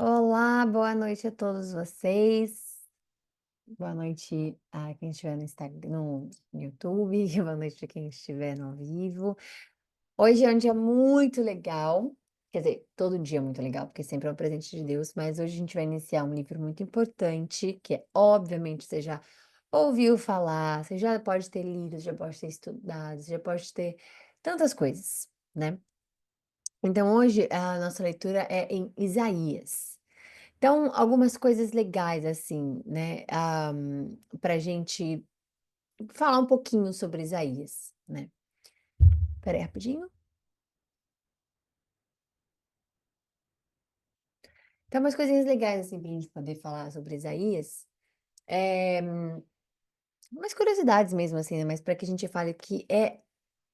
Olá, boa noite a todos vocês. Boa noite a quem estiver no Instagram, no YouTube, boa noite para quem estiver no ao vivo. Hoje é um dia muito legal, quer dizer, todo dia é muito legal, porque sempre é um presente de Deus, mas hoje a gente vai iniciar um livro muito importante, que é, obviamente, você já ouviu falar, você já pode ter lido, já pode ter estudado, já pode ter tantas coisas, né? Então, hoje a nossa leitura é em Isaías. Então, algumas coisas legais, assim, né, pra gente falar um pouquinho sobre Isaías, né. Espera aí rapidinho. Então, umas coisinhas legais, assim, pra gente poder falar sobre Isaías, eh, umas curiosidades mesmo, assim, né, mas para que a gente fale que é,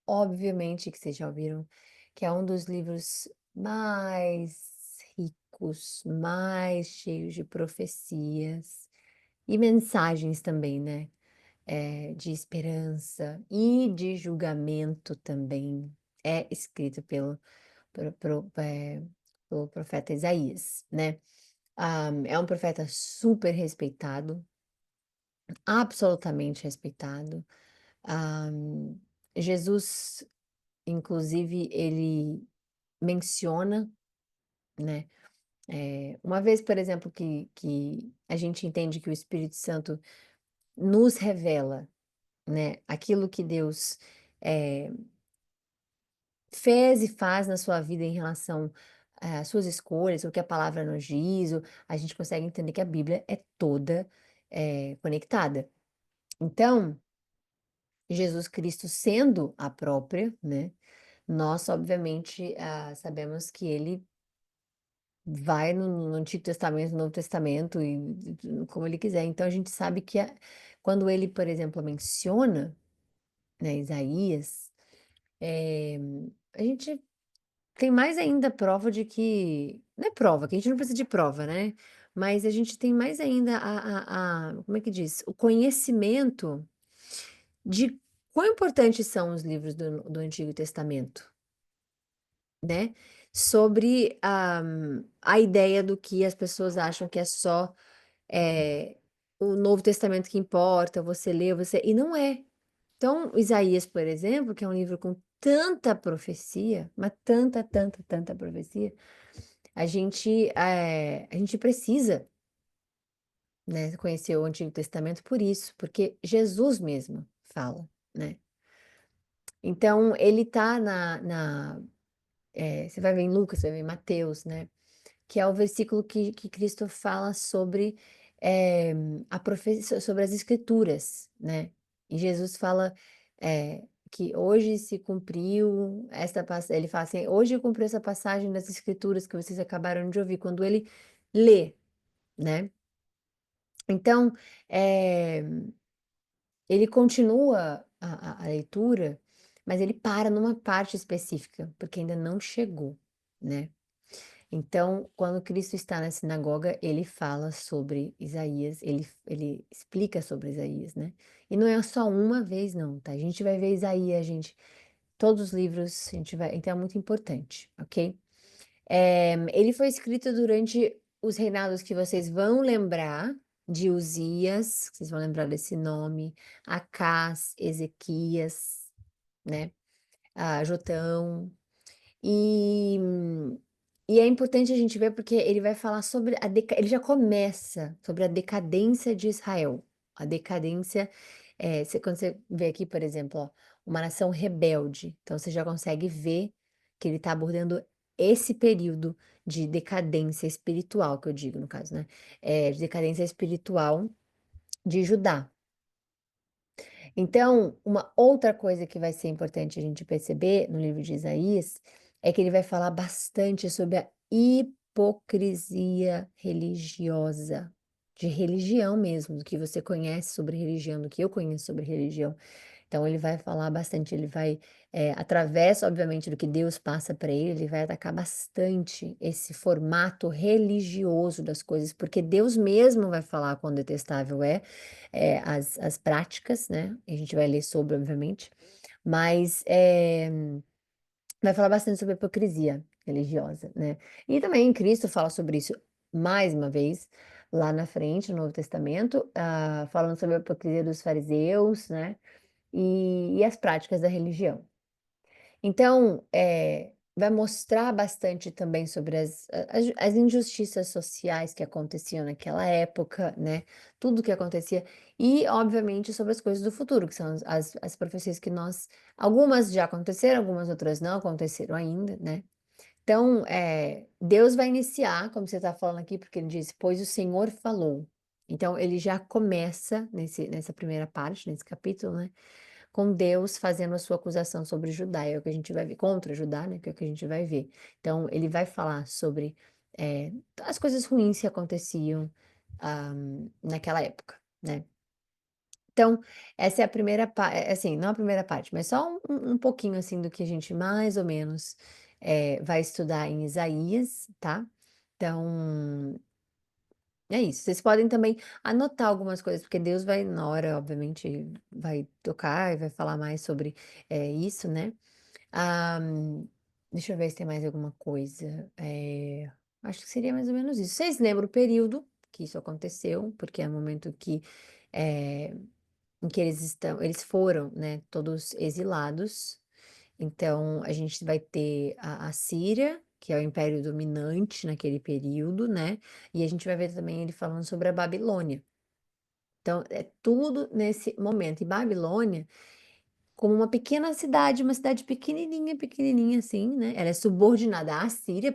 obviamente, que vocês já ouviram, que é um dos livros mais ricos, mais cheios de profecias e mensagens também, né. De esperança e de julgamento também, é escrito pelo profeta Isaías, né. É um profeta super respeitado, absolutamente respeitado. Ah, Jesus, inclusive, ele menciona, né, uma vez, por exemplo, que a gente entende que o Espírito Santo nos revela, né, aquilo que Deus, eh fez e faz na sua vida em relação, às suas escolhas, o que a palavra nos diz, a gente consegue entender que a Bíblia é toda, conectada. Então, Jesus Cristo sendo a própria, né, nós obviamente, sabemos que ele vai no Antigo Testamento, no Novo Testamento e como ele quiser. Então a gente sabe que quando ele, por exemplo, menciona, né, Isaías, eh, a gente tem mais ainda prova de que não é prova, que a gente não precisa de prova, né, mas a gente tem mais ainda como é que diz? O conhecimento de quão importantes são os livros do Antigo Testamento, né, sobre a ideia do que as pessoas acham que é só, o Novo Testamento que importa, você lê, você e não é. Então, Isaías, por exemplo, que é um livro com tanta profecia, mas tanta, tanta, tanta profecia. A gente precisa, né, conhecer o Antigo Testamento por isso, porque Jesus mesmo fala, né. Então ele tá você vai ver em Lucas, você vai ver em Mateus, né, que é o versículo que Cristo fala sobre, eh, a profecia sobre as escrituras, né. E Jesus fala, que hoje se cumpriu esta passagem. Ele fala assim: "Hoje cumpriu essa passagem das escrituras que vocês acabaram de ouvir", quando ele lê, né. Então, eh, ele continua a leitura, mas ele para numa parte específica, porque ainda não chegou, né. Então, quando Cristo está na sinagoga, ele fala sobre Isaías, ele explica sobre Isaías, né. E não é só uma vez não, tá. A gente vai ver Isaías, gente, todos os livros, a gente vai então é muito importante, ok. Ele foi escrito durante os reinados que vocês vão lembrar, de Uzias, vocês vão lembrar desse nome, Acás, Ezequias, né, Jotão. E e é importante a gente ver, porque ele vai falar sobre ele já começa sobre a decadência de Israel. A decadência, quando você vê aqui, por exemplo, ó, uma nação rebelde, então você já consegue ver que ele está abordando esse período de decadência espiritual, que eu digo no caso, né, de decadência espiritual de Judá. Então, uma outra coisa que vai ser importante a gente perceber no livro de Isaías, é que ele vai falar bastante sobre a hipocrisia religiosa, de religião mesmo, do que você conhece sobre religião, do que eu conheço sobre religião. Então ele vai falar bastante, ele vai, através, obviamente, do que Deus passa para ele, ele vai atacar bastante esse formato religioso das coisas, porque Deus mesmo vai falar quão detestável é, as práticas, né, e a gente vai ler sobre, obviamente, mas, vai falar bastante sobre a hipocrisia religiosa, né. E também Cristo fala sobre isso. mais uma vez, lá na frente, no Novo Testamento, falando sobre a hipocrisia dos fariseus, né, e as práticas da religião. Então, vai mostrar bastante também sobre as injustiças sociais que aconteciam naquela época, né, tudo que acontecia, e obviamente sobre as coisas do futuro, que são as profecias que nós algumas já aconteceram, algumas outras não aconteceram ainda, né. Então, Deus vai iniciar, como você está falando aqui, porque ele diz: "Pois o Senhor falou". Então ele já começa nessa primeira parte, nesse capítulo, né, com Deus fazendo a sua acusação sobre Judá, é o que a gente vai ver contra Judá, né, que é o que a gente vai ver. Então ele vai falar sobre, as coisas ruins que aconteciam, naquela época, né. Então, essa é a primeira assim, não a primeira parte, mas só um pouquinho, assim, do que a gente mais ou menos, vai estudar em Isaías, tá. Então, é isso. Vocês podem também anotar algumas coisas, porque Deus vai na hora, obviamente, vai tocar e vai falar mais sobre, isso, né. Ah, deixa eu ver se tem mais alguma coisa. Acho que seria mais ou menos isso. Vocês lembram o período que isso aconteceu? Porque é o momento eh em que eles foram, né, todos exilados. Então a gente vai ter a Síria, que é o império dominante naquele período, né, e a gente vai ver também ele falando sobre a Babilônia. Então é tudo nesse momento. E Babilônia como uma cidade pequenininha, pequenininha assim, né, ela é subordinada à Síria,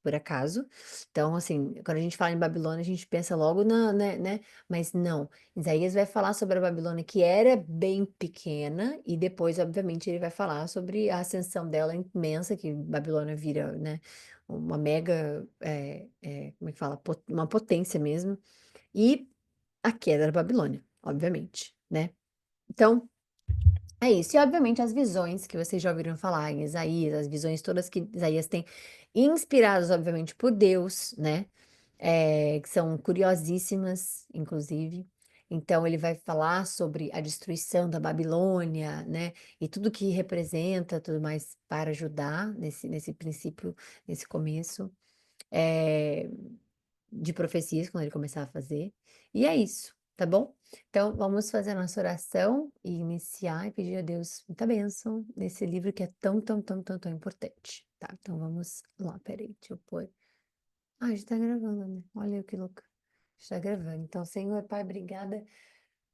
por acaso. Então, assim, quando a gente fala em Babilônia, a gente pensa logo na né, mas não, Isaías vai falar sobre a Babilônia que era bem pequena e depois, obviamente, ele vai falar sobre a ascensão dela imensa, que Babilônia vira, né, uma mega, como é que fala? Uma potência mesmo, e a queda da Babilônia, obviamente, né. Então é isso. E obviamente as visões que vocês já ouviram falar em Isaías, as visões todas que Isaías tem, inspiradas obviamente por Deus, né, que são curiosíssimas, inclusive. Então ele vai falar sobre a destruição da Babilônia, né, e tudo que representa, tudo mais para Judá, nesse princípio, nesse começo. Eh de profecias, quando ele começar a fazer. E é isso, tá bom? Então, vamos fazer a nossa oração e iniciar e pedir a Deus muita bênção nesse livro que é tão, tão, tão, tão, tão importante, tá? Então, vamos lá, peraí, deixa eu pôr. Ah, já tá gravando, né? Olha que louca. Está gravando. Então, Senhor, Pai, obrigada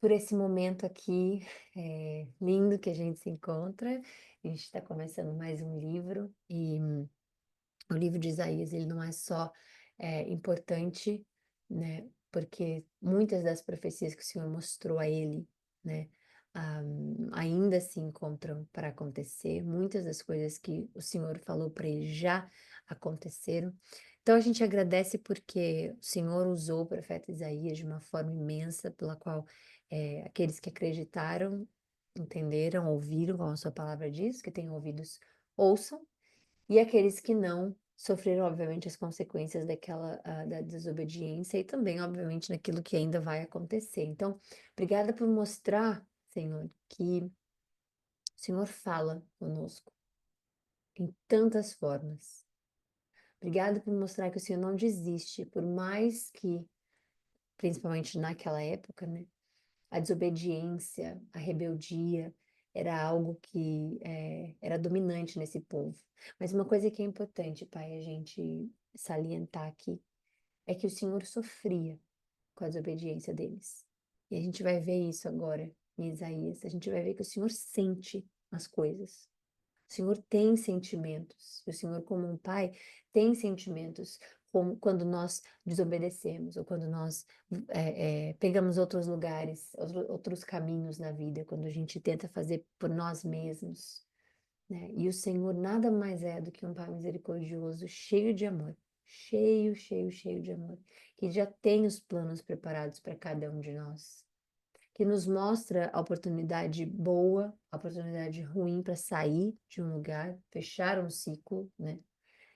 por esse momento aqui, lindo que a gente se encontra. A gente está começando mais um livro e o livro de Isaías, ele não é só, importante, né, porque muitas das profecias que o Senhor mostrou a ele, né, ah, ainda se encontram para acontecer, muitas das coisas que o Senhor falou para ele já aconteceram. Então a gente agradece porque o Senhor usou o profeta Isaías de uma forma imensa, pela qual, aqueles que acreditaram, entenderam, ouviram, como a sua palavra diz, que têm ouvidos, ouçam, e aqueles que não sofreram, obviamente, as consequências da desobediência e também, obviamente, naquilo que ainda vai acontecer. Então, obrigada por mostrar, Senhor, que o Senhor fala conosco em tantas formas. Obrigada por mostrar que o Senhor não desiste, por mais que, principalmente naquela época, né, a desobediência, a rebeldia era algo que, era dominante nesse povo. Mas uma coisa que é importante, Pai, a gente salientar aqui, é que o Senhor sofria com a desobediência deles. E a gente vai ver isso agora em Isaías, a gente vai ver que o Senhor sente as coisas. O Senhor tem sentimentos, o Senhor, como um pai, tem sentimentos como quando nós desobedecemos ou quando nós pegamos outros lugares, outros caminhos na vida, quando a gente tenta fazer por nós mesmos, né? E o Senhor nada mais é do que um pai misericordioso, cheio de amor, cheio, cheio, cheio de amor, que já tem os planos preparados para cada um de nós, que nos mostra a oportunidade boa, a oportunidade ruim para sair de um lugar, fechar um ciclo, né?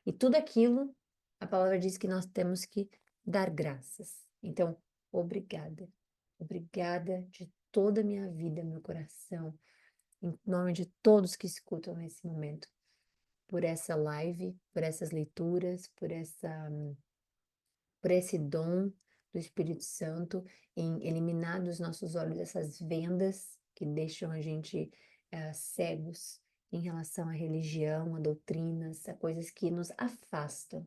E tudo aquilo, a palavra diz que nós temos que dar graças. Então, obrigada. Obrigada de toda a minha vida, meu coração, em nome de todos que escutam nesse momento, por essa live, por essas leituras, por por esse dom do Espírito Santo em eliminar dos nossos olhos essas vendas que deixam a gente cegos em relação à religião, a doutrinas, a coisas que nos afastam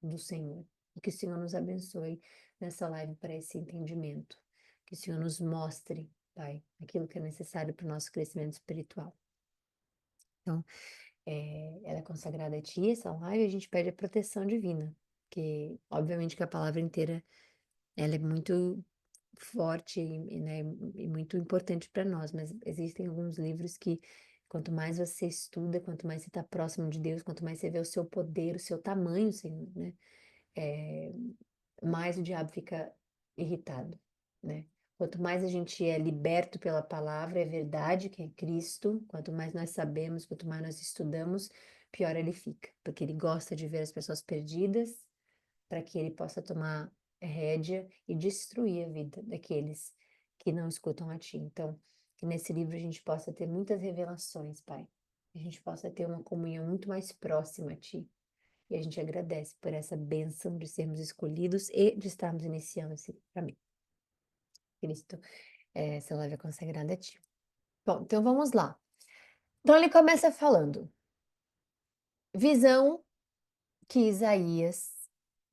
do Senhor. E que o Senhor nos abençoe nessa live para esse entendimento. Que o Senhor nos mostre, Pai, aquilo que é necessário para o nosso crescimento espiritual. Então, ela é consagrada a Ti, essa live, a gente pede a proteção divina, que obviamente que a palavra inteira, ela é muito forte né, e muito importante para nós, mas existem alguns livros que quanto mais você estuda, quanto mais você está próximo de Deus, quanto mais você vê o seu poder, o seu tamanho, Senhor, né? eh, mais o diabo fica irritado, né? Quanto mais a gente é liberto pela palavra, é verdade que é Cristo, quanto mais nós sabemos, quanto mais nós estudamos, pior ele fica, porque ele gosta de ver as pessoas perdidas, para que ele possa tomar rédea e destruir a vida daqueles que não escutam a Ti. Então, que nesse livro a gente possa ter muitas revelações, Pai, que a gente possa ter uma comunhão muito mais próxima a Ti. E a gente agradece por essa bênção de sermos escolhidos e de estarmos iniciando esse caminho. Cristo, essa live é consagrada a Ti. Bom, então vamos lá. Então ele começa falando, visão que Isaías,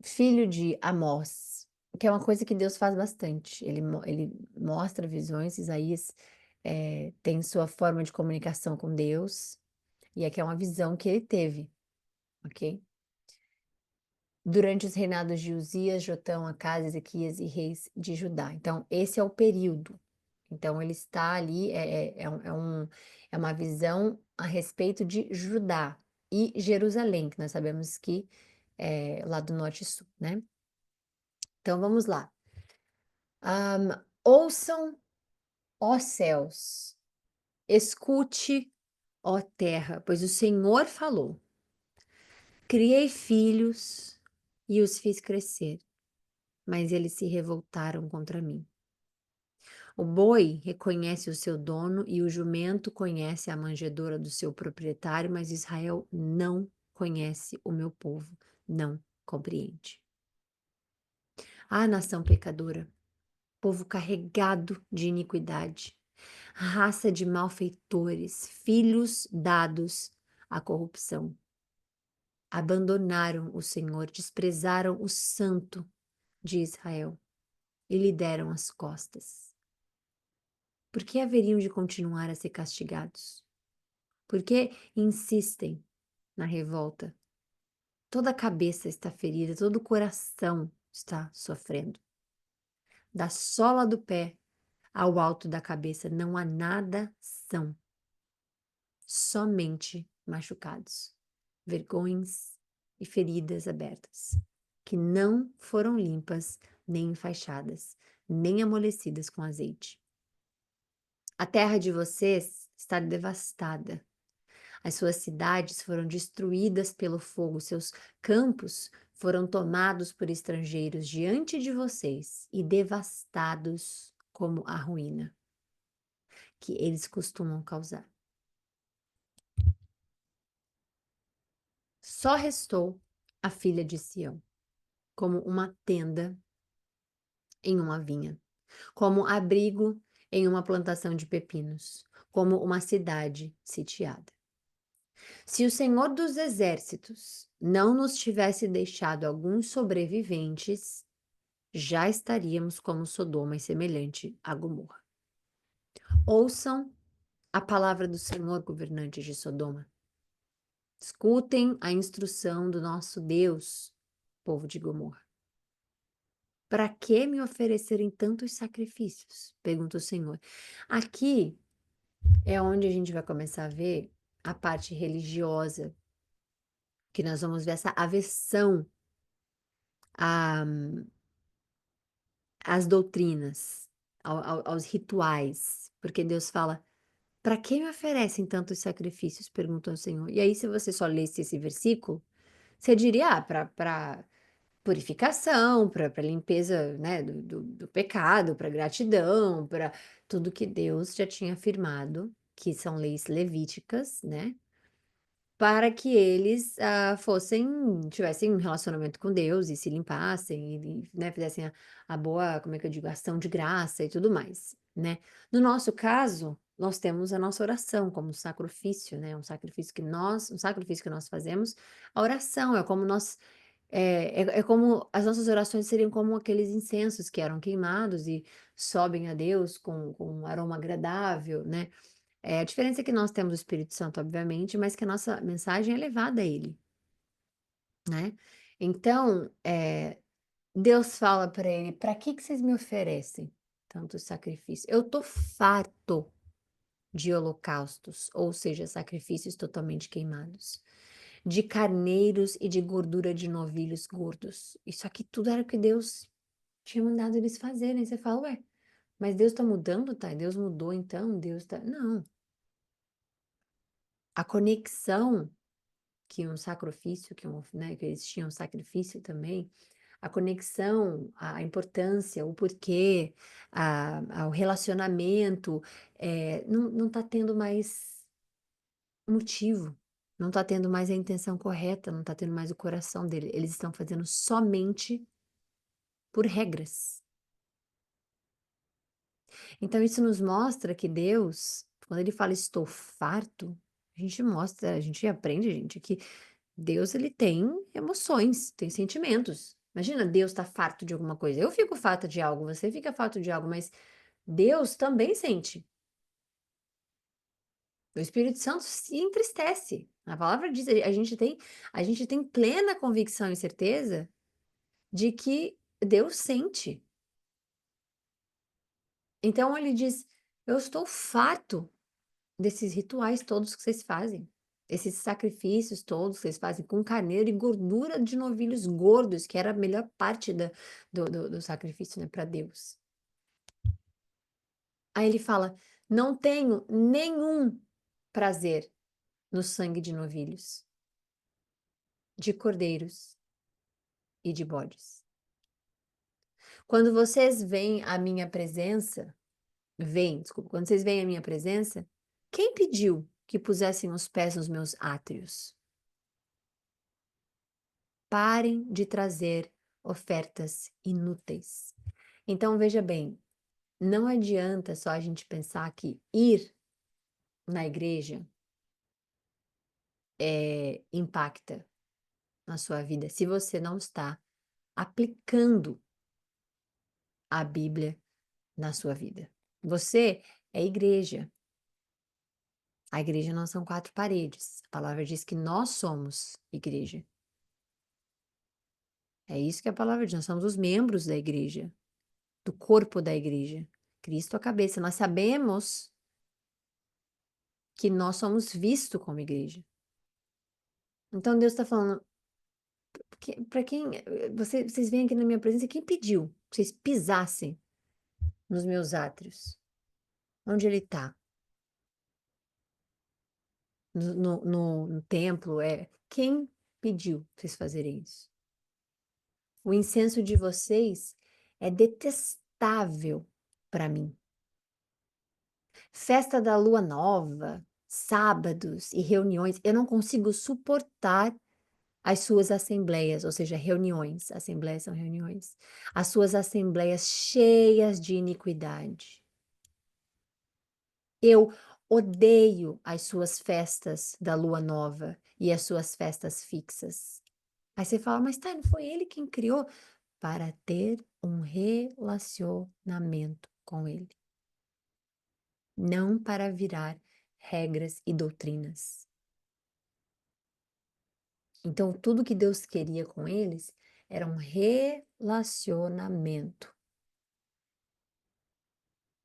filho de Amós, que é uma coisa que Deus faz bastante. Ele mostra visões, Isaías tem sua forma de comunicação com Deus, e aqui é uma visão que ele teve, ok? Durante os reinados de Uzias, Jotão, Acás, Ezequias e reis de Judá. Então, esse é o período. Então, ele está ali, é uma visão a respeito de Judá e Jerusalém, que nós sabemos que é lá do norte e sul, né? Então, vamos lá. Ouçam, ó céus, escute, ó terra, pois o Senhor falou. Criei filhos e os fiz crescer, mas eles se revoltaram contra mim. O boi reconhece o seu dono e o jumento conhece a manjedoura do seu proprietário, mas Israel não conhece o meu povo, não compreende. Ah, nação pecadora, povo carregado de iniquidade, raça de malfeitores, filhos dados à corrupção. Abandonaram o Senhor, desprezaram o Santo de Israel e lhe deram as costas. Por que haveriam de continuar a ser castigados? Por que insistem na revolta? Toda a cabeça está ferida, todo o coração está sofrendo. Da sola do pé ao alto da cabeça não há nada são, somente machucados, vergões e feridas abertas, que não foram limpas, nem enfaixadas, nem amolecidas com azeite. A terra de vocês está devastada. As suas cidades foram destruídas pelo fogo, seus campos foram tomados por estrangeiros diante de vocês e devastados como a ruína que eles costumam causar. Só restou a filha de Sião, como uma tenda em uma vinha, como abrigo em uma plantação de pepinos, como uma cidade sitiada. Se o Senhor dos Exércitos não nos tivesse deixado alguns sobreviventes, já estaríamos como Sodoma e semelhante a Gomorra. Ouçam a palavra do Senhor, governantes de Sodoma. Escutem a instrução do nosso Deus, povo de Gomorra. Para que me oferecerem tantos sacrifícios? Pergunta o Senhor. Aqui é onde a gente vai começar a ver a parte religiosa, que nós vamos ver essa aversão às doutrinas, aos rituais, porque Deus fala: para que me oferecem tantos sacrifícios? Perguntou o Senhor. E aí, se você só lesse esse versículo, você diria: para purificação, para limpeza, né, do pecado, para gratidão, para tudo que Deus já tinha afirmado, que são leis levíticas, né? para que eles tivessem um relacionamento com Deus e se limpassem e, né, fizessem a boa, como é que eu digo, ação de graça e tudo mais, né. No nosso caso, nós temos a nossa oração como sacrifício, né, um sacrifício que nós fazemos. A oração é como nós é como as nossas orações seriam como aqueles incensos que eram queimados e sobem a Deus com um aroma agradável, né. A diferença é que nós temos o Espírito Santo, obviamente, mas que a nossa mensagem é levada a ele, né. Então, Deus fala para ele: "Para que vocês me oferecem tanto sacrifício? Eu tô farto de holocaustos", ou seja, sacrifícios totalmente queimados, de carneiros e de gordura de novilhos gordos. Isso aqui tudo era o que Deus tinha mandado eles fazerem. Você fala: "Ué, mas Deus tá mudando, tá? Deus mudou então? Deus tá" não, a conexão que um sacrifício, que eles tinham sacrifício também, a conexão, a importância, o porquê, o relacionamento, não tá tendo mais motivo, não tá tendo mais a intenção correta, não tá tendo mais o coração dele, eles estão fazendo somente por regras. Então isso nos mostra que Deus, quando ele fala: "Estou farto", a gente aprende, gente, que Deus ele tem emoções, tem sentimentos. Imagina Deus tá farto de alguma coisa. Eu fico farta de algo, você fica farto de algo, mas Deus também sente. O Espírito Santo se entristece. A palavra diz, a gente tem plena convicção e certeza de que Deus sente. Então ele diz: "Eu estou farto desses rituais todos que vocês fazem, esses sacrifícios todos que vocês fazem com carneiro e gordura de novilhos gordos", que era a melhor parte do sacrifício, né, para Deus. Aí ele fala: "Não tenho nenhum prazer no sangue de novilhos, de cordeiros e de bodes. Quando vocês veem a minha presença" desculpa, "quando vocês veem a minha presença, quem pediu que pusessem os pés nos meus átrios? Parem de trazer ofertas inúteis." Então, veja bem, não adianta só a gente pensar que ir na igreja, impacta na sua vida, se você não está aplicando a Bíblia na sua vida. Você é igreja. A igreja não são 4 paredes. A palavra diz que nós somos igreja. É isso que a palavra diz, nós somos os membros da igreja, do corpo da igreja. Cristo a cabeça. Nós sabemos que nós somos vistos como igreja. Então Deus está falando, para quem vocês vêm aqui na minha presença, quem pediu que vocês pisassem nos meus átrios? Onde ele está? No templo, quem pediu pra vocês fazerem isso? O incenso de vocês é detestável para mim. Festa da lua nova, sábados e reuniões, eu não consigo suportar as suas assembleias, ou seja, reuniões, assembleias são reuniões, as suas assembleias cheias de iniquidade. Eu odeio as suas festas da lua nova e as suas festas fixas. Aí você fala, mas tá, não foi ele quem criou? Para ter um relacionamento com ele, não para virar regras e doutrinas. Então, tudo que Deus queria com eles era um relacionamento.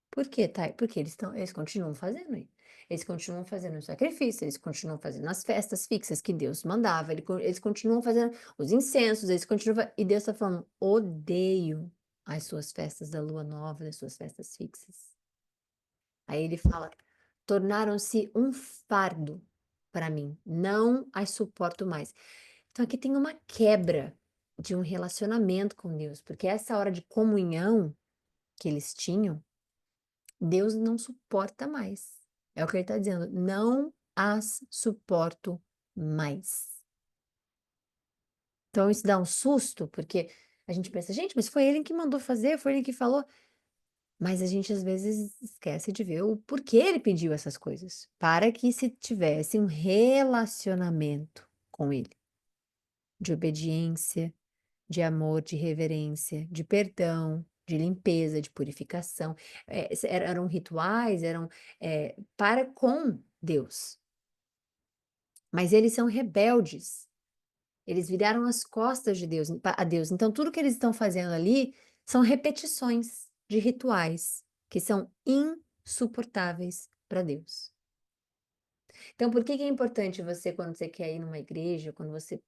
Por quê, Thay? Porque eles continuam fazendo aí. Eles continuam fazendo o sacrifício, eles continuam fazendo as festas fixas que Deus mandava, eles continuam fazendo os incensos, eles continuam. E Deus está falando: odeio as suas festas da lua nova, as suas festas fixas. Aí ele fala: tornaram-se um fardo para mim, não as suporto mais. Então aqui tem uma quebra de um relacionamento com Deus, porque essa hora de comunhão que eles tinham, Deus não suporta mais. É o que ele está dizendo, não as suporto mais. Então isso dá um susto, porque a gente pensa: "Gente, mas foi ele que mandou fazer, foi ele que falou", mas a gente às vezes esquece de ver o porquê ele pediu essas coisas, para que se tivesse um relacionamento com ele, de obediência, de amor, de reverência, de perdão, de limpeza, de purificação. Eram rituais, eram, para com Deus, mas eles são rebeldes. Eles viraram as costas de Deus a Deus, então tudo que eles estão fazendo ali são repetições de rituais que são insuportáveis para Deus. Então por que que é importante você, quando você quer ir numa igreja, quando você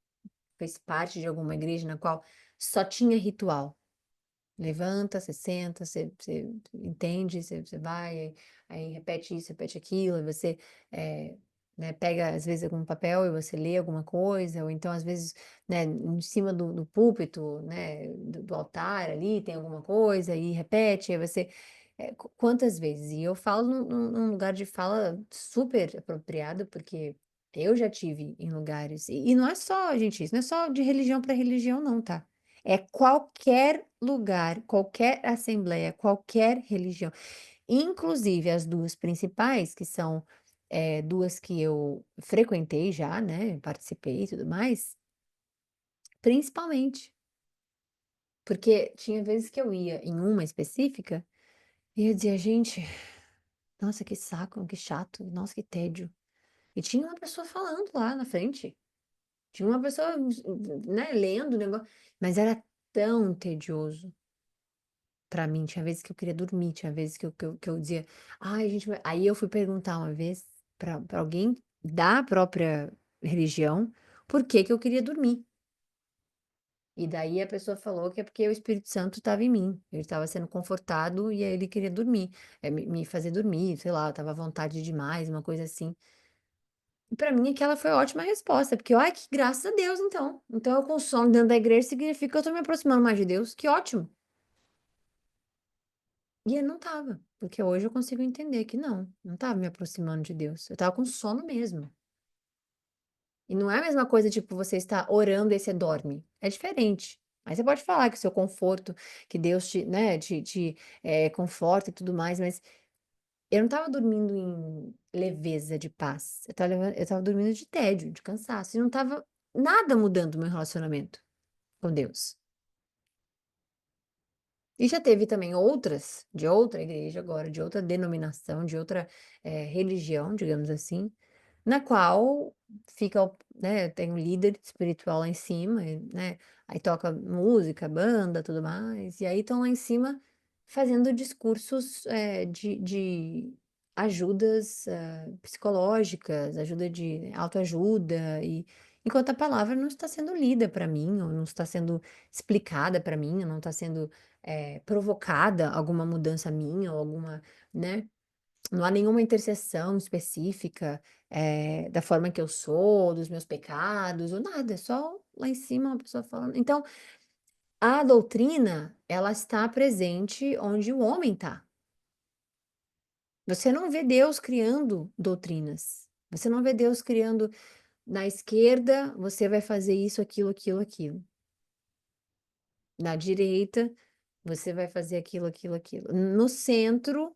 fez parte de alguma igreja na qual só tinha ritual? Levanta, você senta, você entende, você vai, aí repete isso, repete aquilo, aí você, eh, né, pega às vezes algum papel e você lê alguma coisa, ou então às vezes, né, em cima do púlpito, né, do altar ali tem alguma coisa e repete, aí você quantas vezes? E eu falo num lugar de fala super apropriado, porque eu já tive em lugares e não é só, gente, isso não é só de religião para religião não, tá? É qualquer lugar, qualquer assembleia, qualquer religião, inclusive as 2 principais, que são, 2 que eu frequentei já, né, participei e tudo mais, principalmente, porque tinha vezes que eu ia em uma específica e eu dizia: "Gente, nossa, que saco, que chato, nossa, que tédio". E tinha uma pessoa falando lá na frente, tinha uma pessoa, né, lendo o negócio, mas era tão tedioso. Pra mim, tinha vezes que eu queria dormir, tinha vezes que eu dizia: "Ai, a gente vai", aí eu fui perguntar uma vez pra alguém da própria religião, por que que eu queria dormir. E daí a pessoa falou que é porque o Espírito Santo estava em mim, ele estava sendo confortado e aí ele queria dormir, me fazer dormir, sei lá, eu estava à vontade demais, uma coisa assim. E pra mim aquela foi a ótima resposta, porque ai, que graças a Deus então. Então eu com sono dentro da igreja significa que eu tô me aproximando mais de Deus, que ótimo. E eu não estava, porque hoje eu consigo entender que não estava me aproximando de Deus, eu estava com sono mesmo. E não é a mesma coisa, tipo, você está orando e aí você dorme, é diferente. Aí você pode falar que o seu conforto, que Deus te, né, conforta e tudo mais, mas eu não estava dormindo em leveza de paz, eu estava dormindo de tédio, de cansaço, e não estava nada mudando o meu relacionamento com Deus. E já teve também outras, de outra igreja agora, de outra denominação, de outra, religião, digamos assim, na qual fica né, tem um líder espiritual lá em cima, né, aí toca música, banda, tudo mais, e aí estão lá em cima fazendo discursos, de ajudas, psicológicas, ajuda de autoajuda, e enquanto a palavra não está sendo lida para mim, ou não está sendo explicada para mim, ou não está sendo provocada alguma mudança minha ou alguma, né, não há nenhuma intercessão específica, da forma que eu sou, dos meus pecados ou nada, é só lá em cima uma pessoa falando. Então, a doutrina, ela está presente onde o homem está. Você não vê Deus criando doutrinas. Você não vê Deus criando na esquerda, você vai fazer isso, aquilo, aquilo, aquilo. Na direita, você vai fazer aquilo, aquilo, aquilo. No centro,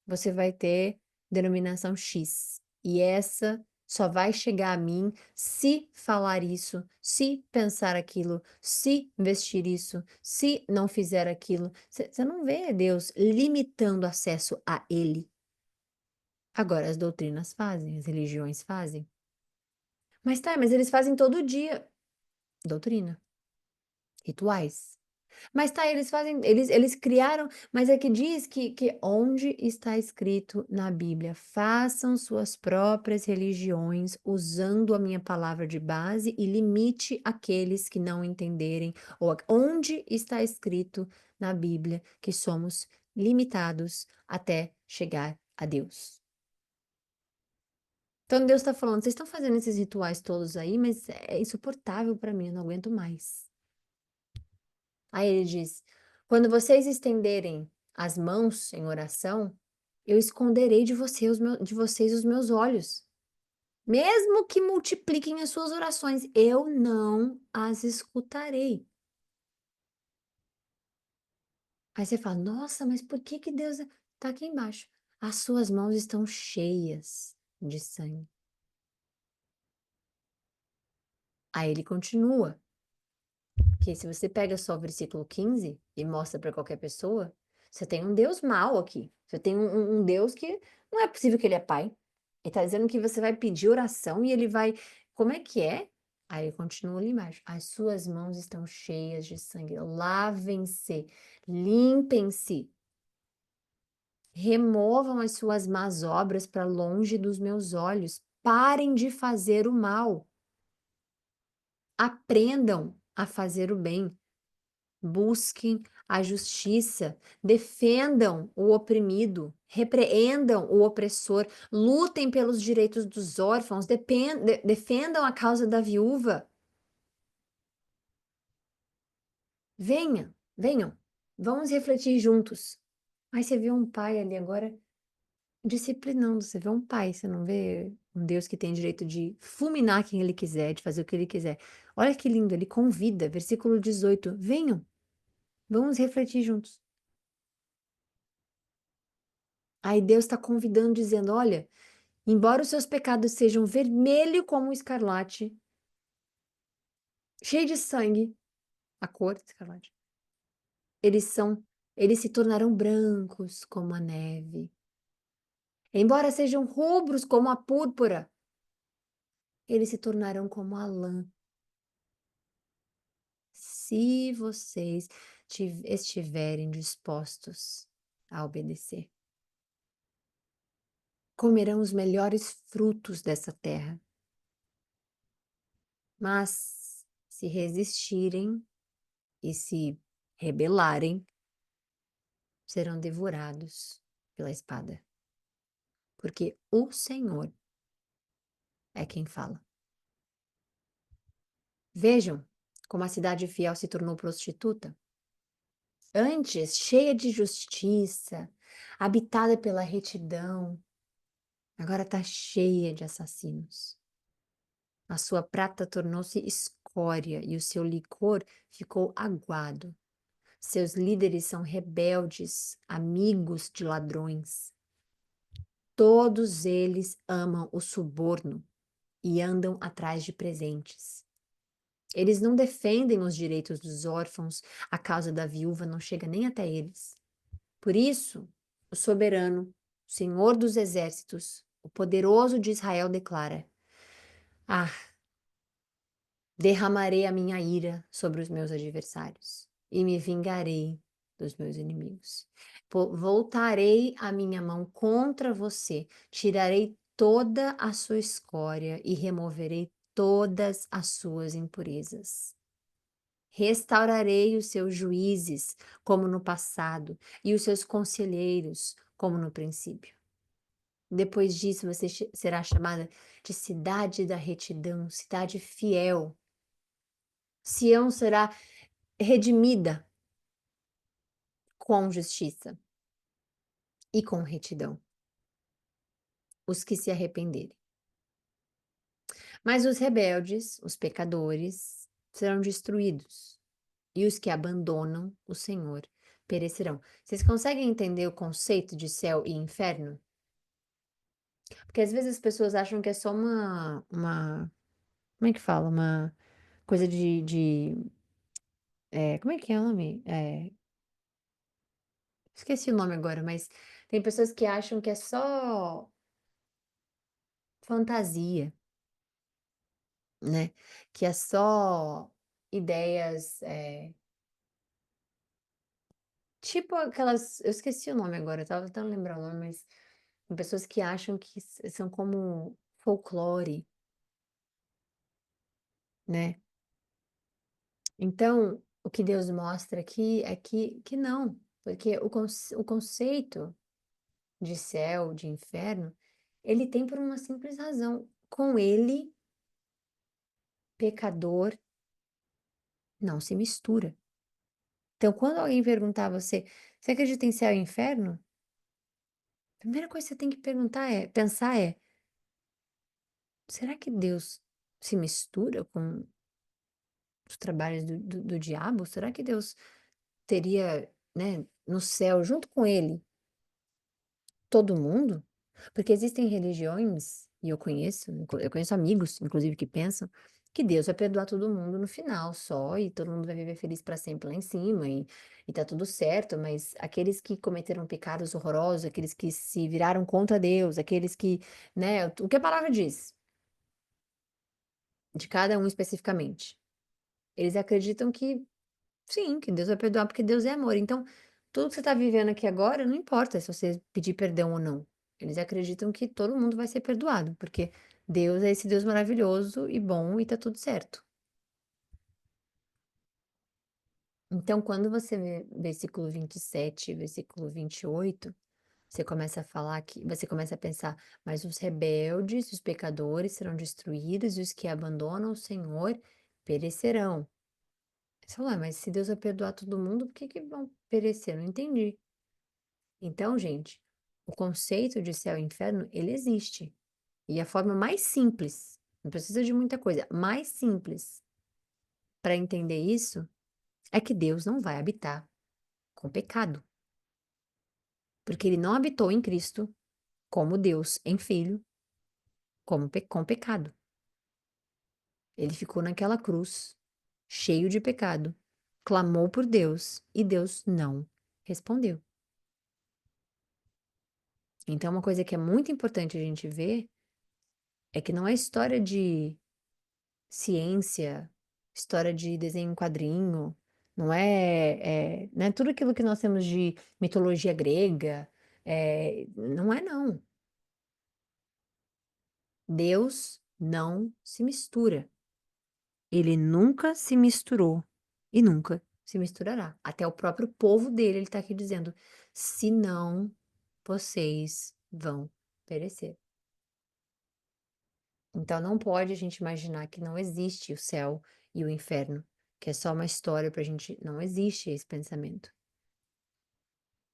você vai ter denominação X. E essa só vai chegar a mim se falar isso, se pensar aquilo, se vestir isso, se não fizer aquilo. Você não vê Deus limitando acesso a Ele. Agora, as doutrinas fazem, as religiões fazem. Mas tá, mas eles fazem todo dia. Doutrina, rituais. Mas tá, eles criaram, mas é que diz que onde está escrito na Bíblia: "Façam suas próprias religiões, usando a minha palavra de base e limite aqueles que não entenderem", ou onde está escrito na Bíblia que somos limitados até chegar a Deus? Então Deus está falando: "Vocês estão fazendo esses rituais todos aí, mas é insuportável para mim, eu não aguento mais". Aí ele diz: "Quando vocês estenderem as mãos em oração, eu esconderei de vocês os meus olhos". Mesmo que multipliquem as suas orações, eu não as escutarei. Aí você fala: "Nossa, mas por que que Deus tá aqui embaixo. As suas mãos estão cheias de sangue". Aí ele continua, que se você pega só o versículo 15 e mostra para qualquer pessoa, você tem um Deus mau aqui. Você tem um Deus que não é possível que ele é pai. Ele tá dizendo que você vai pedir oração e ele vai como é que é? Aí ele continua ali embaixo: "As suas mãos estão cheias de sangue, lavem-se, limpem-se". Removam as suas más obras para longe dos meus olhos. Parem de fazer o mal. Aprendam a fazer o bem. Busquem a justiça. Defendam o oprimido. Repreendam o opressor. Lutem pelos direitos dos órfãos. Defendam a causa da viúva. Venham, venham. Vamos refletir juntos. Aí você vê um pai ali agora disciplinando, você vê um pai, você não vê um Deus que tem direito de fulminar quem ele quiser, de fazer o que ele quiser. Olha que lindo, ele convida, versículo 18: venham, vamos refletir juntos. Aí Deus está convidando, dizendo: olha, embora os seus pecados sejam vermelho como o escarlate, cheio de sangue, a cor de escarlate, eles são, eles se tornarão brancos como a neve. Embora sejam rubros como a púrpura, eles se tornarão como a lã. Se vocês estiverem dispostos a obedecer, comerão os melhores frutos dessa terra. Mas se resistirem e se rebelarem, serão devorados pela espada, porque o Senhor é quem fala. Vejam como a cidade fiel se tornou prostituta. Antes, cheia de justiça, habitada pela retidão, agora está cheia de assassinos. A sua prata tornou-se escória e o seu licor ficou aguado. Seus líderes são rebeldes, amigos de ladrões. Todos eles amam o suborno e andam atrás de presentes. Eles não defendem os direitos dos órfãos, a causa da viúva não chega nem até eles. Por isso, o soberano, o Senhor dos exércitos, o poderoso de Israel declara: Ah, derramarei a minha ira sobre os meus adversários e me vingarei dos meus inimigos. Voltarei a minha mão contra você, tirarei toda a sua escória e removerei todas as suas impurezas. Restaurarei os seus juízes, como no passado, e os seus conselheiros, como no princípio. Depois disso, você será chamada de cidade da retidão, cidade fiel. Sião será redimida com justiça e com retidão, os que se arrependerem. Mas os rebeldes, os pecadores, serão destruídos, e os que abandonam o Senhor perecerão. Vocês conseguem entender o conceito de céu e inferno? Porque às vezes as pessoas acham que é só como é que fala? Uma coisa como é que é o nome? Esqueci o nome agora, mas tem pessoas que acham que é só fantasia, né, que é só ideias, tipo aquelas eu esqueci o nome agora, eu estava tentando lembrar o nome, mas tem pessoas que acham que são como folclore, né. Então, o que Deus mostra aqui é que não, porque o conceito de céu, de inferno, ele tem por uma simples razão, com ele, pecador não se mistura. Então, quando alguém perguntar a você: "Você acredita em céu e inferno?", a primeira coisa que você tem que pensar é: será que Deus se mistura com os trabalhos do diabo? Será que Deus teria, né, no céu, junto com ele, todo mundo? Porque existem religiões, e eu conheço amigos, inclusive, que pensam que Deus vai perdoar todo mundo no final só, e todo mundo vai viver feliz para sempre lá em cima, e tá tudo certo, mas aqueles que cometeram pecados horrorosos, aqueles que se viraram contra Deus, aqueles que, né, o que a palavra diz, de cada um especificamente, eles acreditam que sim, que Deus vai perdoar, porque Deus é amor. Então, tudo que você está vivendo aqui agora, não importa se você pedir perdão ou não. Eles acreditam que todo mundo vai ser perdoado, porque Deus é esse Deus maravilhoso e bom e tá tudo certo. Então, quando você vê versículo 27, versículo 28, você começa a falar que você começa a pensar, mas os rebeldes, os pecadores serão destruídos e os que abandonam o Senhor perecerão. Você fala: mas se Deus vai perdoar todo mundo, por que que vão perecer? Eu não entendi. Então, gente, o conceito de céu e inferno, ele existe. E a forma mais simples, não precisa de muita coisa, mais simples para entender isso é que Deus não vai habitar com pecado, porque ele não habitou em Cristo como Deus em Filho, com pecado. Ele ficou naquela cruz, cheio de pecado, clamou por Deus e Deus não respondeu. Então, uma coisa que é muito importante a gente ver é que não é história de ciência, história de desenho em quadrinho, não é tudo aquilo que nós temos de mitologia grega, não é não. Deus não se mistura. Ele nunca se misturou e nunca se misturará. Até o próprio povo dele, ele está aqui dizendo: senão vocês vão perecer. Então não pode a gente imaginar que não existe o céu e o inferno, que é só uma história para a gente. Não existe esse pensamento.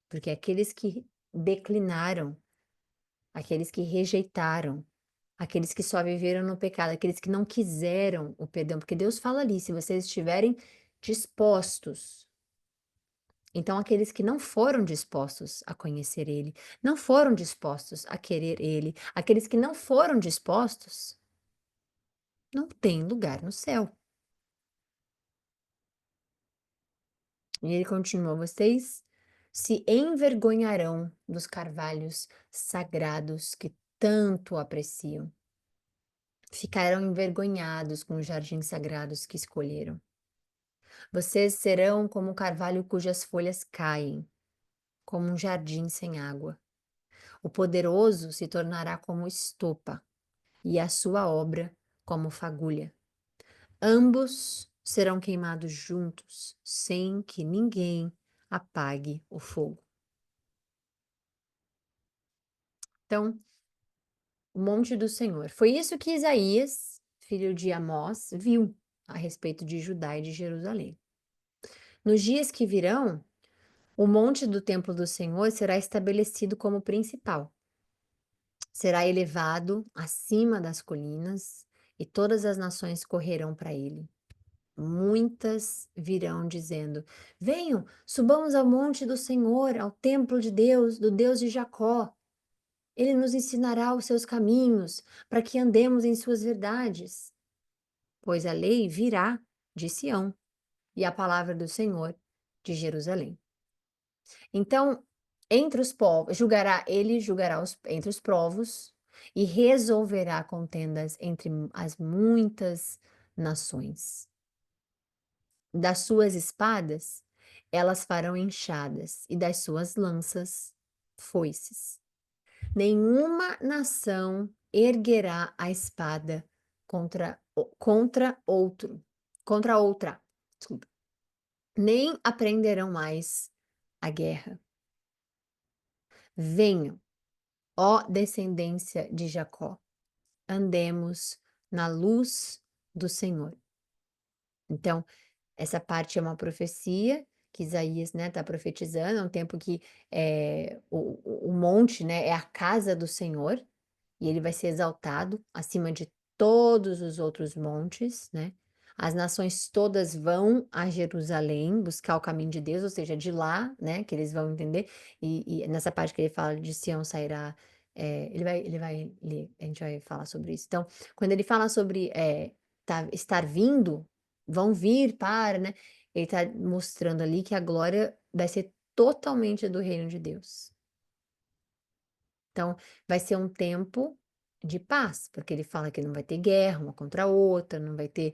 Porque aqueles que declinaram, aqueles que rejeitaram, aqueles que só viveram no pecado, aqueles que não quiseram o perdão, porque Deus fala ali, se vocês estiverem dispostos. Então, aqueles que não foram dispostos a conhecer Ele, não foram dispostos a querer Ele, aqueles que não foram dispostos, não têm lugar no céu. E ele continua: vocês se envergonharão dos carvalhos sagrados que tanto apreciam. Ficarão envergonhados com os jardins sagrados que escolheram. Vocês serão como o carvalho cujas folhas caem, como um jardim sem água. O poderoso se tornará como estopa, e a sua obra como fagulha. Ambos serão queimados juntos, sem que ninguém apague o fogo. Então, o monte do Senhor. Foi isso que Isaías, filho de Amós, viu a respeito de Judá e de Jerusalém. Nos dias que virão, o monte do templo do Senhor será estabelecido como principal. Será elevado acima das colinas e todas as nações correrão para ele. Muitas virão dizendo: venham, subamos ao monte do Senhor, ao templo de Deus, do Deus de Jacó. Ele nos ensinará os seus caminhos, para que andemos em suas verdades. Pois a lei virá de Sião e a palavra do Senhor de Jerusalém. Então, entre os povos, julgará entre os povos e resolverá contendas entre as muitas nações. Das suas espadas, elas farão enxadas, e das suas lanças, foices. Nenhuma nação erguerá a espada contra outra, desculpa, nem aprenderão mais a guerra. Venham, ó descendência de Jacó, andemos na luz do Senhor. Então, essa parte é uma profecia que Isaías, né, está profetizando, é um tempo que o monte, né, é a casa do Senhor, e ele vai ser exaltado acima de todos os outros montes, né? As nações todas vão a Jerusalém buscar o caminho de Deus, ou seja, de lá, né, que eles vão entender. E nessa parte que ele fala de Sião sairá, ele vai ler, a gente vai falar sobre isso. Então, quando ele fala sobre estar vindo, vão vir para, né? Ele está mostrando ali que a glória vai ser totalmente do reino de Deus. Então, vai ser um tempo de paz, porque ele fala que não vai ter guerra uma contra a outra, não vai ter,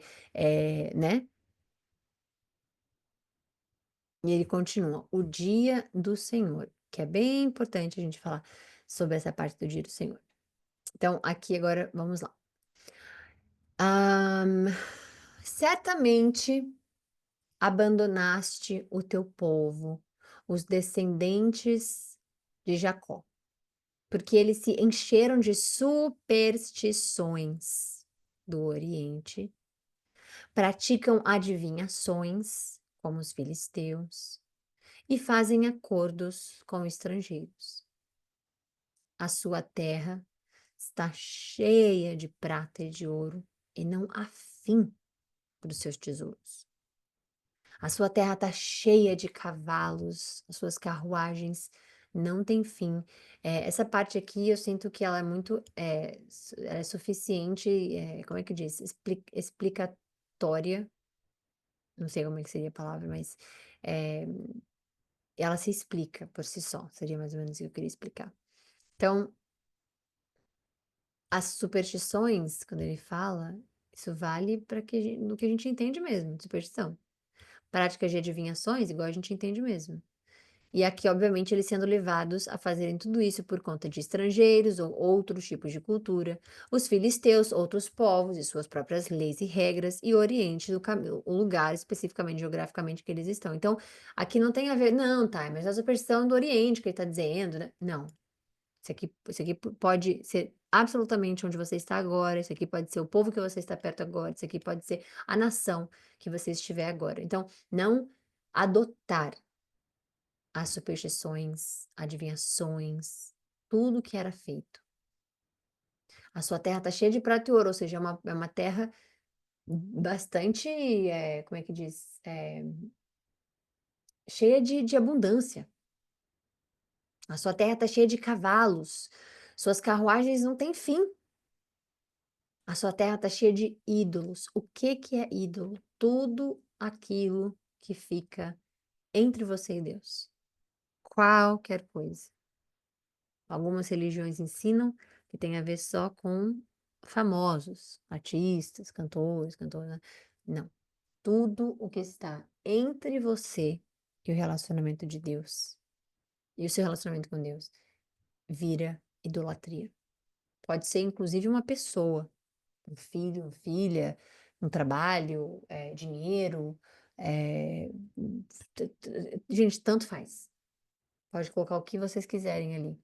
né? E ele continua, o dia do Senhor, que é bem importante a gente falar sobre essa parte do dia do Senhor. Então, aqui agora, vamos lá. Ahn, certamente abandonaste o teu povo, os descendentes de Jacó, porque eles se encheram de superstições do Oriente, praticam adivinhações, como os filisteus, e fazem acordos com estrangeiros. A sua terra está cheia de prata e de ouro, e não há fim para os seus tesouros. A sua terra está cheia de cavalos, as suas carruagens não têm fim. Essa parte aqui eu sinto que ela é muito, ela é suficiente, como é que diz? Explicatória, não sei como é que seria a palavra, mas eh, ela se explica por si só, seria mais ou menos o que eu queria explicar. Então, as superstições, quando ele fala, isso vale para que, no que a gente entende mesmo, de superstição. Práticas de adivinhações, igual a gente entende mesmo. E aqui, obviamente, eles sendo levados a fazerem tudo isso por conta de estrangeiros ou outros tipos de cultura, os filisteus, outros povos e suas próprias leis e regras, e o Oriente, o lugar especificamente, geograficamente que eles estão. Então, aqui não tem a ver, não, tá, mas a superstição do Oriente que ele está dizendo, né? Não. Isso aqui pode ser absolutamente onde você está agora, isso aqui pode ser o povo que você está perto agora, isso aqui pode ser a nação que você estiver agora. Então, não adotar as superstições, adivinhações, tudo que era feito. A sua terra está cheia de prata e ouro, ou seja, é uma terra bastante, como é que diz? Cheia de abundância. A sua terra está cheia de cavalos, suas carruagens não têm fim. A sua terra está cheia de ídolos. O que que é ídolo? Tudo aquilo que fica entre você e Deus. Qualquer coisa. Algumas religiões ensinam que tem a ver só com famosos, artistas, cantores, cantoras. Né? Não. Tudo o que está entre você e o relacionamento de Deus, e o seu relacionamento com Deus, vira idolatria. Pode ser inclusive uma pessoa, um filho, uma filha, um trabalho, dinheiro, eh, gente, tanto faz. Pode colocar o que vocês quiserem ali.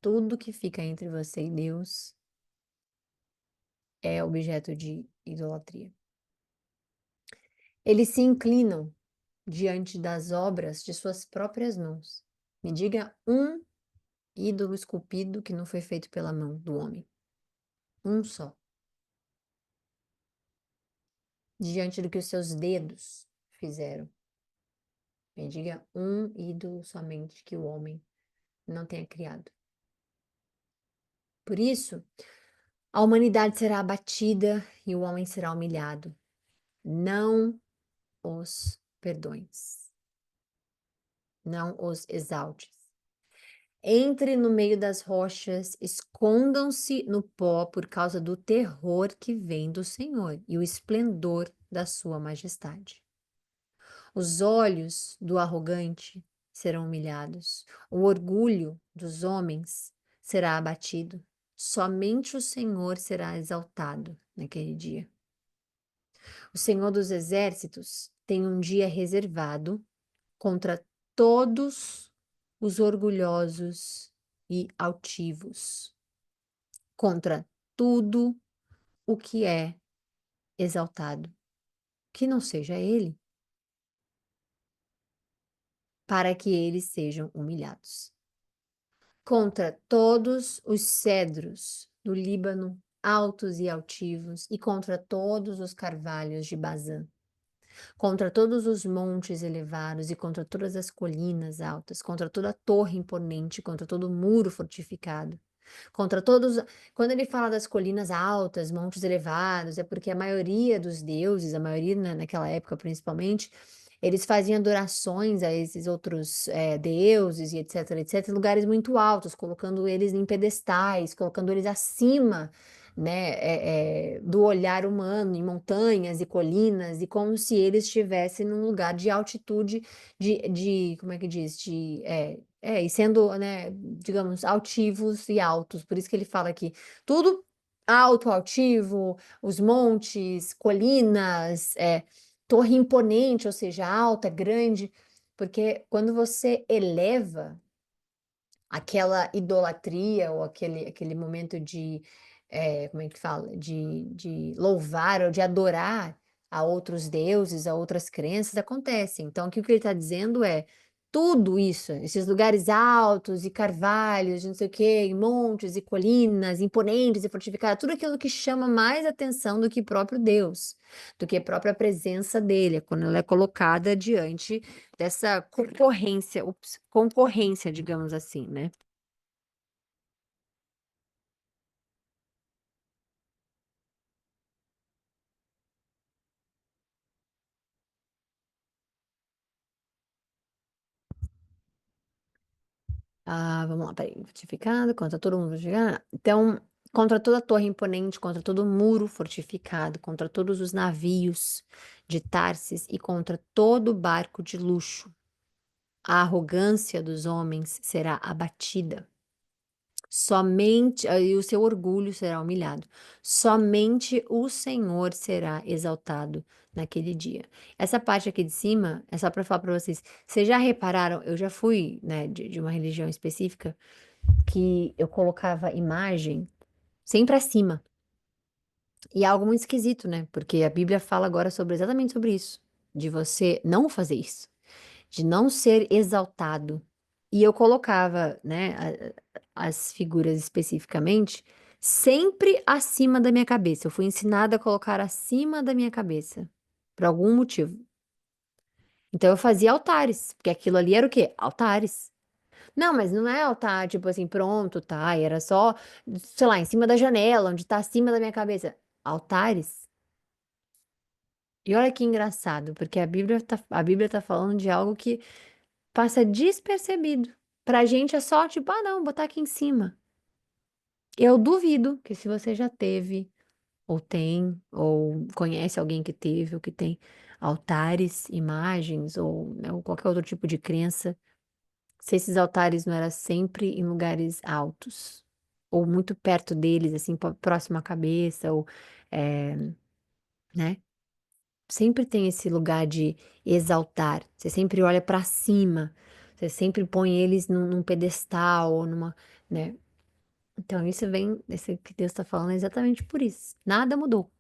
Tudo que fica entre você e Deus é objeto de idolatria. Eles se inclinam diante das obras de suas próprias mãos. Me diga um ídolo esculpido que não foi feito pela mão do homem. Um só. Diante do que os seus dedos fizeram. Me diga um ídolo somente que o homem não tenha criado. Por isso, a humanidade será abatida e o homem será humilhado. Não os perdoes. Não os exaltes. Entre no meio das rochas, escondam-se no pó por causa do terror que vem do Senhor e o esplendor da sua majestade. Os olhos do arrogante serão humilhados, o orgulho dos homens será abatido. Somente o Senhor será exaltado naquele dia. O Senhor dos exércitos tem um dia reservado contra todos os orgulhosos e altivos, contra tudo o que é exaltado, que não seja ele, para que eles sejam humilhados. Contra todos os cedros do Líbano altos e altivos, e contra todos os carvalhos de Bazã, contra todos os montes elevados e contra todas as colinas altas, contra toda a torre imponente, contra todo o muro fortificado, contra todos. Quando ele fala das colinas altas, montes elevados, é porque a maioria dos deuses, a maioria naquela época principalmente, eles faziam adorações a esses outros deuses e etc, etc, em lugares muito altos, colocando eles em pedestais, colocando eles acima, né, do olhar humano, em montanhas e colinas, e como se eles estivessem num lugar de altitude, como é que diz, e sendo, né, digamos, altivos e altos. Por isso que ele fala aqui, tudo alto, altivo, os montes, colinas, torre imponente, ou seja, alta, grande, porque quando você eleva aquela idolatria ou aquele momento de, como é que fala? De louvar ou de adorar a outros deuses, a outras crenças, acontece. Então, aqui o que ele está dizendo é tudo isso, esses lugares altos e carvalhos, de não sei o quê, e montes e colinas, imponentes e fortificados, tudo aquilo que chama mais atenção do que próprio Deus, do que a própria presença dele, quando ela é colocada diante dessa concorrência, digamos assim, né? Ah, vamos lá, peraí. Fortificado, contra todo mundo fortificado. Então, contra toda torre imponente, contra todo muro fortificado, contra todos os navios de Tarsis e contra todo barco de luxo, a arrogância dos homens será abatida. Somente, e o seu orgulho será humilhado. Somente o Senhor será exaltado naquele dia. Essa parte aqui de cima é só para falar para vocês. Vocês já repararam? Eu já fui, né, de uma religião específica que eu colocava imagem sempre acima. E é algo muito esquisito, né? Porque a Bíblia fala agora exatamente sobre isso, de você não fazer isso, de não ser exaltado. E eu colocava, né, as figuras especificamente sempre acima da minha cabeça. Eu fui ensinada a colocar acima da minha cabeça, por algum motivo. Então eu fazia altares, porque aquilo ali era o quê? Altares. Não, mas não é altar, tipo assim, pronto, tá? Era só, sei lá, em cima da janela, onde tá acima da minha cabeça. Altares. E olha que engraçado, porque a Bíblia tá falando de algo que passa despercebido. Pra gente é só tipo, ah, não, botar aqui em cima. Eu duvido que se você já teve, ou tem, ou conhece alguém que teve, ou que tem altares, imagens, ou, né, ou qualquer outro tipo de crença, se esses altares não eram sempre em lugares altos, ou muito perto deles, assim, próximo à cabeça, ou, né? Sempre tem esse lugar de exaltar. Você sempre olha para cima. Você sempre põe eles num pedestal ou numa, né? Então isso vem, esse que Deus está falando é exatamente por isso. Nada mudou.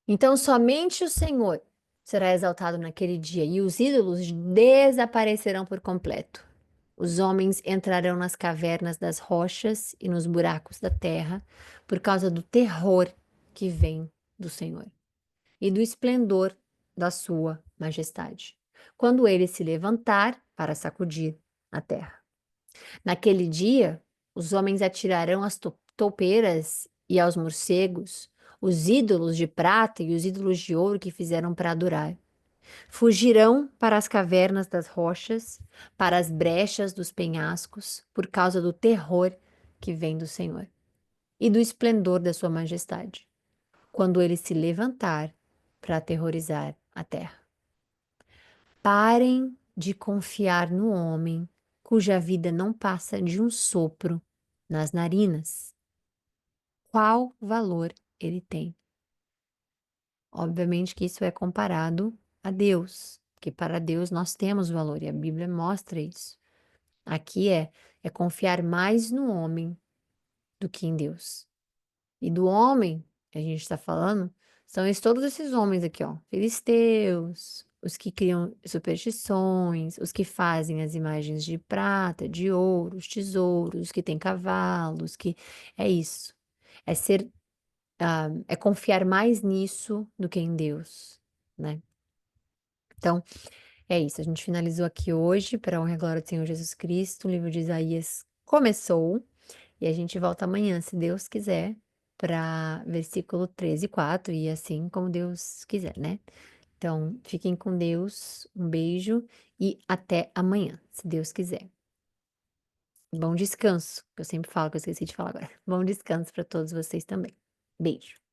Então somente o Senhor será exaltado naquele dia e os ídolos desaparecerão por completo. Os homens entrarão nas cavernas das rochas e nos buracos da terra por causa do terror que vem do Senhor e do esplendor da sua majestade, quando ele se levantar para sacudir a terra. Naquele dia, os homens atirarão as toupeiras e aos morcegos, os ídolos de prata e os ídolos de ouro que fizeram para adorar. Fugirão para as cavernas das rochas, para as brechas dos penhascos, por causa do terror que vem do Senhor e do esplendor da sua majestade, quando ele se levantar para aterrorizar a terra. Parem de confiar no homem, cuja vida não passa de um sopro nas narinas. Qual valor ele tem? Obviamente que isso é comparado a Deus, porque para Deus nós temos valor e a Bíblia mostra isso. Aqui é confiar mais no homem do que em Deus. E do homem que a gente está falando, são todos esses homens aqui, ó, filisteus, os que criam superstições, os que fazem as imagens de prata, de ouro, os tesouros, os que têm cavalos, que é isso. É ser, é confiar mais nisso do que em Deus, né. Então, é isso, a gente finalizou aqui hoje, para a honra e glória do Senhor Jesus Cristo, o livro de Isaías começou, e a gente volta amanhã, se Deus quiser, para versículo 13 e 4, e assim como Deus quiser, né. Então, fiquem com Deus, um beijo e até amanhã, se Deus quiser. Bom descanso, que eu sempre falo, que eu esqueci de falar agora. Bom descanso para todos vocês também. Beijo.